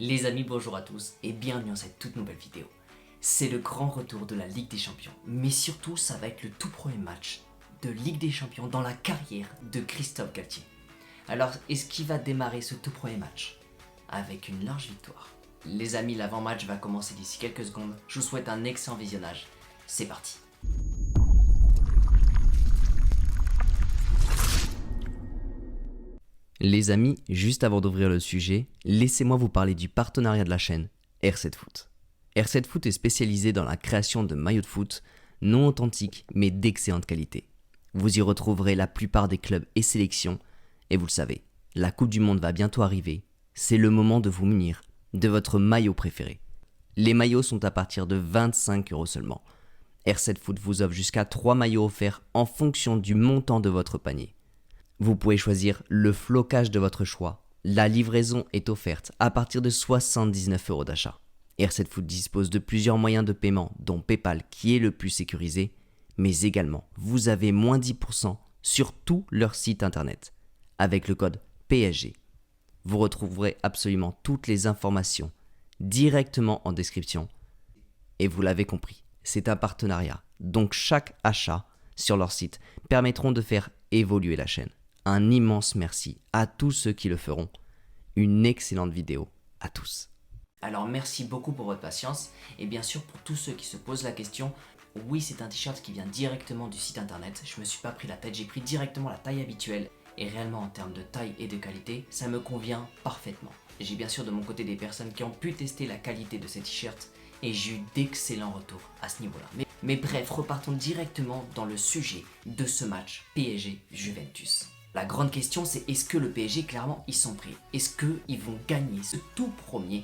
Les amis, bonjour à tous et bienvenue dans cette toute nouvelle vidéo. C'est le grand retour de la Ligue des Champions, mais surtout ça va être le tout premier match de Ligue des Champions dans la carrière de Christophe Galtier. Alors, est-ce qu'il va démarrer ce tout premier match avec une large victoire? Les amis, l'avant-match va commencer d'ici quelques secondes. Je vous souhaite un excellent visionnage. C'est parti. Les amis, juste avant d'ouvrir le sujet, laissez-moi vous parler du partenariat de la chaîne R7 Foot. R7 Foot est spécialisé dans la création de maillots de foot non authentiques mais d'excellente qualité. Vous y retrouverez la plupart des clubs et sélections et vous le savez, la Coupe du Monde va bientôt arriver. C'est le moment de vous munir de votre maillot préféré. Les maillots sont à partir de 25 € seulement. R7 Foot vous offre jusqu'à 3 maillots offerts en fonction du montant de votre panier. Vous pouvez choisir le flocage de votre choix. La livraison est offerte à partir de 79 € d'achat. R7 Foot dispose de plusieurs moyens de paiement, dont PayPal qui est le plus sécurisé, mais également vous avez moins 10% sur tout leur site internet avec le code PSG. Vous retrouverez absolument toutes les informations directement en description. Et vous l'avez compris, c'est un partenariat, donc chaque achat sur leur site permettront de faire évoluer la chaîne. Un immense merci à tous ceux qui le feront. Une excellente vidéo à tous. Alors merci beaucoup pour votre patience et bien sûr pour tous ceux qui se posent la question, oui c'est un t-shirt qui vient directement du site internet, je me suis pas pris la tête, j'ai pris directement la taille habituelle et réellement en termes de taille et de qualité, ça me convient parfaitement. J'ai bien sûr de mon côté des personnes qui ont pu tester la qualité de ces t-shirts et j'ai eu d'excellents retours à ce niveau-là. Mais bref, repartons directement dans le sujet de ce match PSG-Juventus. La grande question c'est est-ce que le PSG clairement ils sont prêts? Est-ce qu'ils vont gagner ce tout premier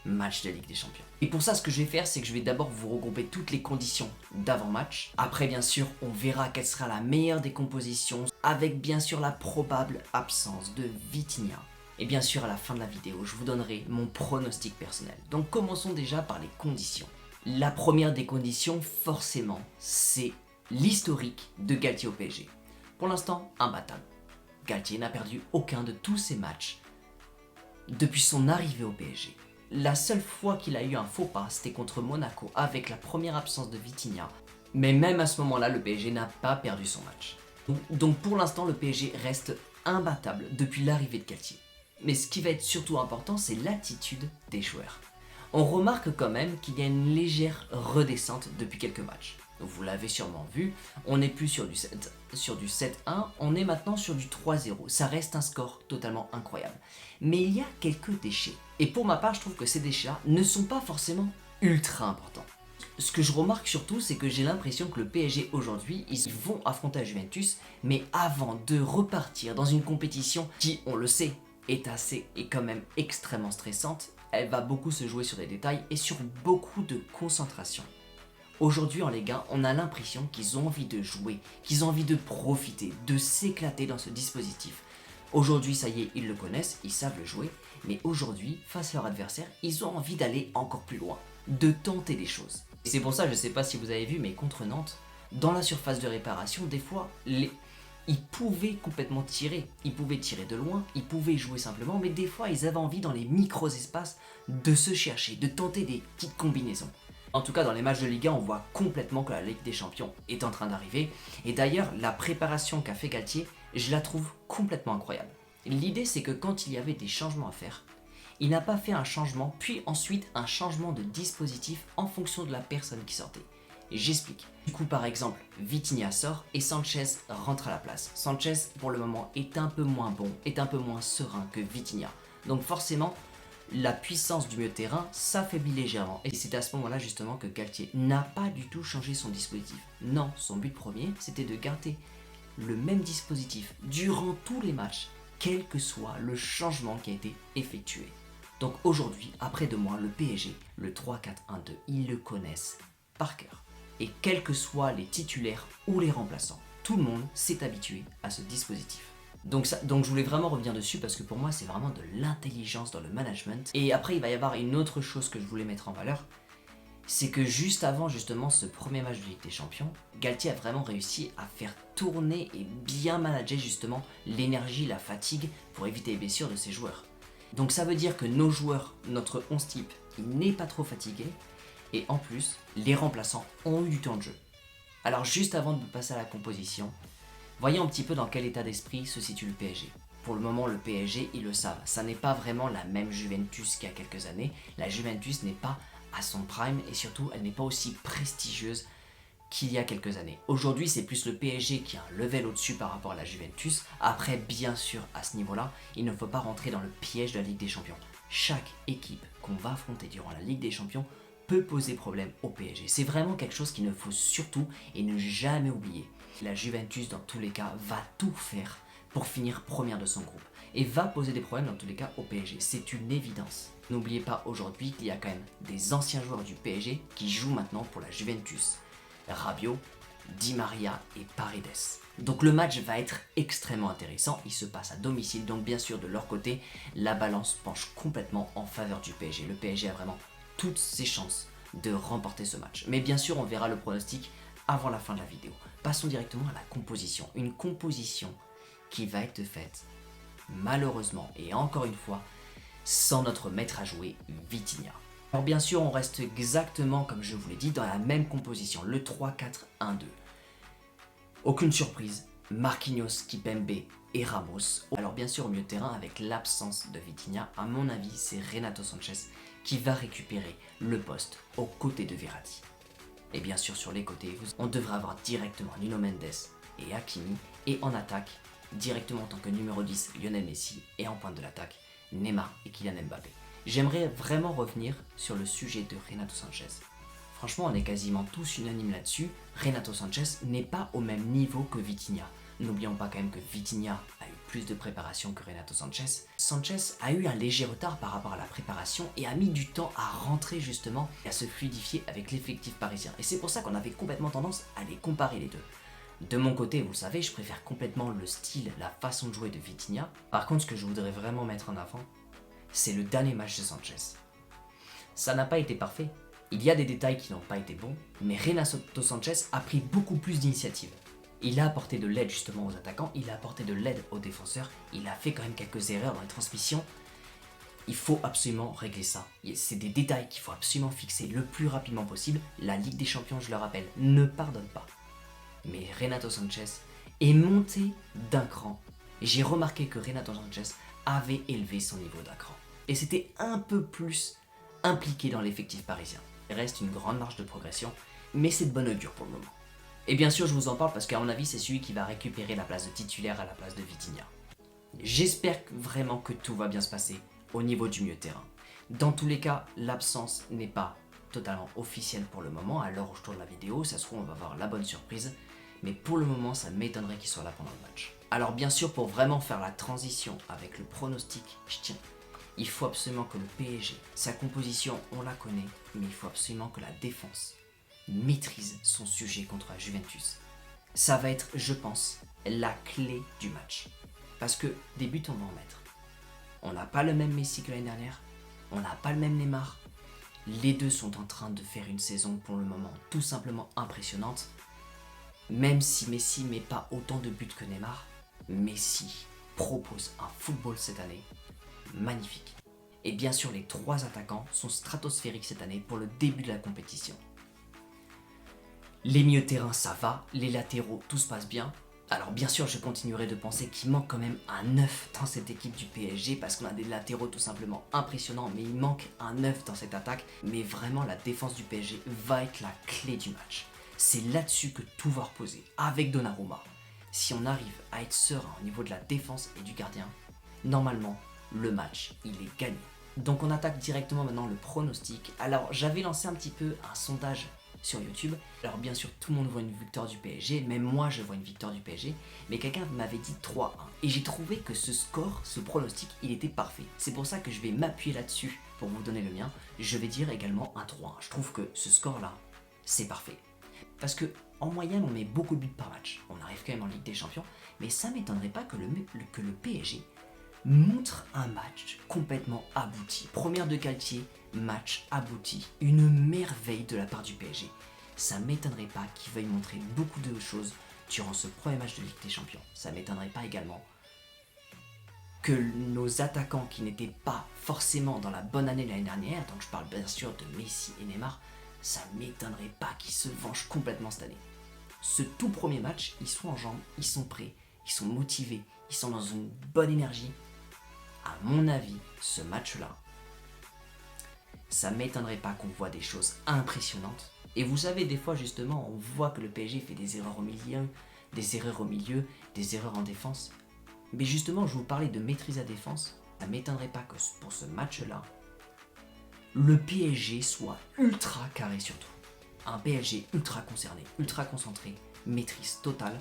match de Ligue des Champions? Et pour ça ce que je vais faire c'est que je vais d'abord vous regrouper toutes les conditions d'avant-match. Après bien sûr on verra quelle sera la meilleure des compositions avec bien sûr la probable absence de Vitinha. Et bien sûr à la fin de la vidéo je vous donnerai mon pronostic personnel. Donc commençons déjà par les conditions. La première des conditions forcément c'est l'historique de Galtier au PSG. Pour l'instant imbattable. Galtier n'a perdu aucun de tous ses matchs depuis son arrivée au PSG. La seule fois qu'il a eu un faux pas, c'était contre Monaco avec la première absence de Vitinha. Mais même à ce moment-là, le PSG n'a pas perdu son match. Donc pour l'instant, le PSG reste imbattable depuis l'arrivée de Galtier. Mais ce qui va être surtout important, c'est l'attitude des joueurs. On remarque quand même qu'il y a une légère redescente depuis quelques matchs. Vous l'avez sûrement vu, on n'est plus sur du 7-1, on est maintenant sur du 3-0. Ça reste un score totalement incroyable. Mais il y a quelques déchets. Et pour ma part, je trouve que ces déchets-là ne sont pas forcément ultra importants. Ce que je remarque surtout, c'est que j'ai l'impression que le PSG aujourd'hui, ils vont affronter la Juventus, mais avant de repartir dans une compétition qui, on le sait, est quand même extrêmement stressante, elle va beaucoup se jouer sur des détails et sur beaucoup de concentration. Aujourd'hui en Ligue 1, on a l'impression qu'ils ont envie de jouer, qu'ils ont envie de profiter, de s'éclater dans ce dispositif. Aujourd'hui, ça y est, ils le connaissent, ils savent le jouer, mais aujourd'hui, face à leur adversaire, ils ont envie d'aller encore plus loin, de tenter des choses. Et c'est pour ça, je ne sais pas si vous avez vu, mais contre Nantes, dans la surface de réparation, des fois, ils pouvaient complètement tirer. Ils pouvaient tirer de loin, ils pouvaient jouer simplement, mais des fois, ils avaient envie dans les micro-espaces de se chercher, de tenter des petites combinaisons. En tout cas, dans les matchs de Ligue 1, on voit complètement que la Ligue des Champions est en train d'arriver. Et d'ailleurs, la préparation qu'a fait Galtier, je la trouve complètement incroyable. L'idée, c'est que quand il y avait des changements à faire, il n'a pas fait un changement, puis ensuite un changement de dispositif en fonction de la personne qui sortait. Et j'explique. Du coup, par exemple, Vitinha sort et Sanchez rentre à la place. Sanchez, pour le moment, est un peu moins bon, est un peu moins serein que Vitinha. Donc forcément, la puissance du milieu de terrain s'affaiblit légèrement. Et c'est à ce moment-là justement que Galtier n'a pas du tout changé son dispositif. Non, son but premier, c'était de garder le même dispositif durant tous les matchs, quel que soit le changement qui a été effectué. Donc aujourd'hui, après 2 mois, le PSG, le 3-4-1-2, ils le connaissent par cœur. Et quels que soient les titulaires ou les remplaçants, tout le monde s'est habitué à ce dispositif. Donc je voulais vraiment revenir dessus parce que pour moi c'est vraiment de l'intelligence dans le management. Et après il va y avoir une autre chose que je voulais mettre en valeur, c'est que juste avant justement ce premier match de Ligue des Champions, Galtier a vraiment réussi à faire tourner et bien manager justement l'énergie, la fatigue pour éviter les blessures de ses joueurs. Donc ça veut dire que nos joueurs, notre 11 type, il n'est pas trop fatigué. Et en plus, les remplaçants ont eu du temps de jeu. Alors juste avant de passer à la composition, voyons un petit peu dans quel état d'esprit se situe le PSG. Pour le moment, le PSG, ils le savent, ça n'est pas vraiment la même Juventus qu'il y a quelques années. La Juventus n'est pas à son prime et surtout, elle n'est pas aussi prestigieuse qu'il y a quelques années. Aujourd'hui, c'est plus le PSG qui a un level au-dessus par rapport à la Juventus. Après, bien sûr, à ce niveau-là, il ne faut pas rentrer dans le piège de la Ligue des Champions. Chaque équipe qu'on va affronter durant la Ligue des Champions peut poser problème au PSG. C'est vraiment quelque chose qu'il ne faut surtout et ne jamais oublier. La Juventus, dans tous les cas, va tout faire pour finir première de son groupe et va poser des problèmes dans tous les cas au PSG. C'est une évidence. N'oubliez pas aujourd'hui qu'il y a quand même des anciens joueurs du PSG qui jouent maintenant pour la Juventus. Rabiot, Di Maria et Paredes. Donc le match va être extrêmement intéressant, il se passe à domicile, donc bien sûr de leur côté, la balance penche complètement en faveur du PSG. Le PSG a vraiment toutes ses chances de remporter ce match. Mais bien sûr, on verra le pronostic avant la fin de la vidéo. Passons directement à la composition. Une composition qui va être faite, malheureusement, et encore une fois, sans notre maître à jouer, Vitinha. Alors bien sûr, on reste exactement, comme je vous l'ai dit, dans la même composition, le 3-4-1-2. Aucune surprise, Marquinhos, Kimpembe et Ramos. Alors bien sûr, au milieu de terrain, avec l'absence de Vitinha, à mon avis, c'est Renato Sanchez qui va récupérer le poste aux côtés de Verratti. Et bien sûr, sur les côtés, on devrait avoir directement Nuno Mendes et Hakimi, et en attaque, directement en tant que numéro 10, Lionel Messi, et en pointe de l'attaque, Neymar et Kylian Mbappé. J'aimerais vraiment revenir sur le sujet de Renato Sanchez. Franchement, on est quasiment tous unanimes là-dessus. Renato Sanchez n'est pas au même niveau que Vitinha. N'oublions pas quand même que Vitinha a eu plus de préparation que Renato Sanchez. Sanchez a eu un léger retard par rapport à la préparation et a mis du temps à rentrer justement et à se fluidifier avec l'effectif parisien. Et c'est pour ça qu'on avait complètement tendance à les comparer les deux. De mon côté, vous le savez, je préfère complètement le style, la façon de jouer de Vitinha. Par contre, ce que je voudrais vraiment mettre en avant, c'est le dernier match de Sanchez. Ça n'a pas été parfait. Il y a des détails qui n'ont pas été bons, mais Renato Sanchez a pris beaucoup plus d'initiative. Il a apporté de l'aide justement aux attaquants, il a apporté de l'aide aux défenseurs, il a fait quand même quelques erreurs dans les transmissions. Il faut absolument régler ça. C'est des détails qu'il faut absolument fixer le plus rapidement possible. La Ligue des Champions, je le rappelle, ne pardonne pas. Mais Renato Sanchez est monté d'un cran. J'ai remarqué que Renato Sanchez avait élevé son niveau d'un cran. Et c'était un peu plus impliqué dans l'effectif parisien. Il reste une grande marge de progression, mais c'est de bon augure pour le moment. Et bien sûr, je vous en parle parce qu'à mon avis, c'est celui qui va récupérer la place de titulaire à la place de Vitinha. J'espère vraiment que tout va bien se passer au niveau du milieu de terrain. Dans tous les cas, l'absence n'est pas totalement officielle pour le moment. À l'heure où je tourne la vidéo, ça se trouve, on va avoir la bonne surprise. Mais pour le moment, ça m'étonnerait qu'il soit là pendant le match. Alors bien sûr, pour vraiment faire la transition avec le pronostic, je tiens. Il faut absolument que le PSG, sa composition, on la connaît, mais il faut absolument que la défense maîtrise son sujet contre la Juventus. Ça va être, je pense, la clé du match. Parce que des buts, on va en mettre. On n'a pas le même Messi que l'année dernière, on n'a pas le même Neymar. Les deux sont en train de faire une saison pour le moment tout simplement impressionnante. Même si Messi met pas autant de buts que Neymar, Messi propose un football cette année magnifique. Et bien sûr, les trois attaquants sont stratosphériques cette année pour le début de la compétition. Les milieux de terrain, ça va. Les latéraux, tout se passe bien. Alors bien sûr, je continuerai de penser qu'il manque quand même un 9 dans cette équipe du PSG parce qu'on a des latéraux tout simplement impressionnants, mais il manque un 9 dans cette attaque. Mais vraiment, la défense du PSG va être la clé du match. C'est là-dessus que tout va reposer, avec Donnarumma. Si on arrive à être serein au niveau de la défense et du gardien, normalement, le match, il est gagné. Donc on attaque directement maintenant le pronostic. Alors j'avais lancé un petit peu un sondage sur YouTube. Alors bien sûr, tout le monde voit une victoire du PSG, même moi je vois une victoire du PSG, mais quelqu'un m'avait dit 3-1. Et j'ai trouvé que ce score, ce pronostic, il était parfait. C'est pour ça que je vais m'appuyer là-dessus pour vous donner le mien. Je vais dire également un 3-1. Je trouve que ce score-là, c'est parfait. Parce que en moyenne, on met beaucoup de buts par match. On arrive quand même en Ligue des Champions, mais ça m'étonnerait pas que le PSG montre un match complètement abouti. Première de Galtier, match abouti. Une merveille de la part du PSG. Ça m'étonnerait pas qu'il veuille montrer beaucoup de choses durant ce premier match de Ligue des Champions. Ça m'étonnerait pas également que nos attaquants qui n'étaient pas forcément dans la bonne année l'année dernière, donc je parle bien sûr de Messi et Neymar, ça m'étonnerait pas qu'ils se vengent complètement cette année. Ce tout premier match, ils sont en jambes, ils sont prêts, ils sont motivés, ils sont dans une bonne énergie. À mon avis, ce match-là, ça m'étonnerait pas qu'on voit des choses impressionnantes. Et vous savez, des fois justement, on voit que le PSG fait des erreurs au milieu, des erreurs en défense. Mais justement, je vous parlais de maîtrise à défense. Ça m'étonnerait pas que pour ce match-là, le PSG soit ultra carré surtout. Un PSG ultra concerné, ultra concentré, maîtrise totale.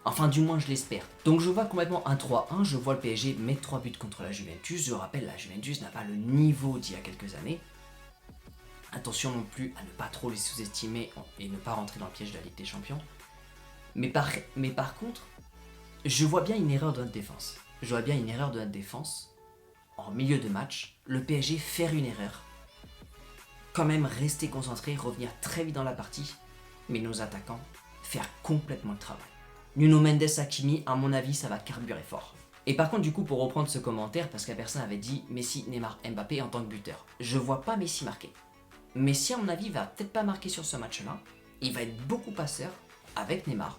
Enfin, du moins, je l'espère. Donc, je vois complètement un 3-1. Je vois le PSG mettre 3 buts contre la Juventus. Je rappelle, la Juventus n'a pas le niveau d'il y a quelques années. Attention non plus à ne pas trop les sous-estimer et ne pas rentrer dans le piège de la Ligue des Champions. Mais par contre, je vois bien une erreur de notre défense. Je vois bien une erreur de notre défense. En milieu de match, le PSG faire une erreur. Quand même rester concentré, revenir très vite dans la partie. Mais nos attaquants faire complètement le travail. Nuno Mendes, Hakimi, à mon avis, ça va carburer fort. Et par contre, du coup, pour reprendre ce commentaire, parce que la personne avait dit Messi, Neymar, Mbappé en tant que buteur. Je vois pas Messi marquer. Messi, à mon avis, va peut-être pas marquer sur ce match-là. Il va être beaucoup passeur avec Neymar.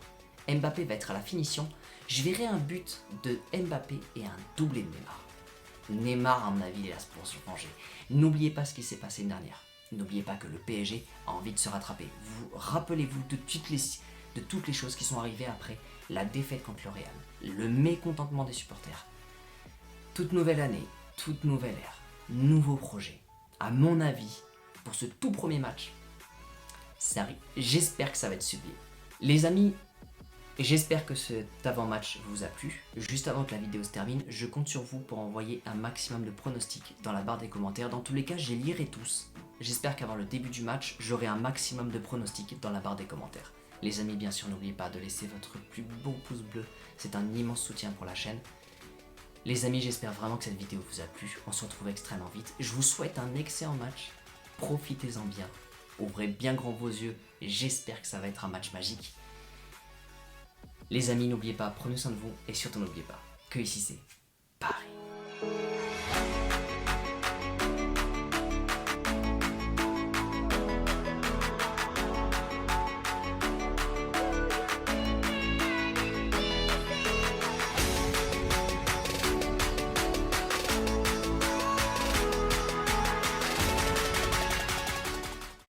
Mbappé va être à la finition. Je verrai un but de Mbappé et un doublé de Neymar. Neymar, à mon avis, il est là pour se venger. N'oubliez pas ce qui s'est passé une dernière. N'oubliez pas que le PSG a envie de se rattraper. Rappelez-vous de toutes les choses qui sont arrivées après la défaite contre le Real. Le mécontentement des supporters. Toute nouvelle année, toute nouvelle ère, nouveau projet. À mon avis, pour ce tout premier match, j'espère que ça va être sublime. Les amis, j'espère que cet avant-match vous a plu. Juste avant que la vidéo se termine, je compte sur vous pour envoyer un maximum de pronostics dans la barre des commentaires. Dans tous les cas, je les lirai tous. J'espère qu'avant le début du match, j'aurai un maximum de pronostics dans la barre des commentaires. Les amis, bien sûr, n'oubliez pas de laisser votre plus beau pouce bleu. C'est un immense soutien pour la chaîne. Les amis, j'espère vraiment que cette vidéo vous a plu. On se retrouve extrêmement vite. Je vous souhaite un excellent match. Profitez-en bien. Ouvrez bien grand vos yeux. J'espère que ça va être un match magique. Les amis, n'oubliez pas, prenez soin de vous et surtout n'oubliez pas que ici c'est Paris.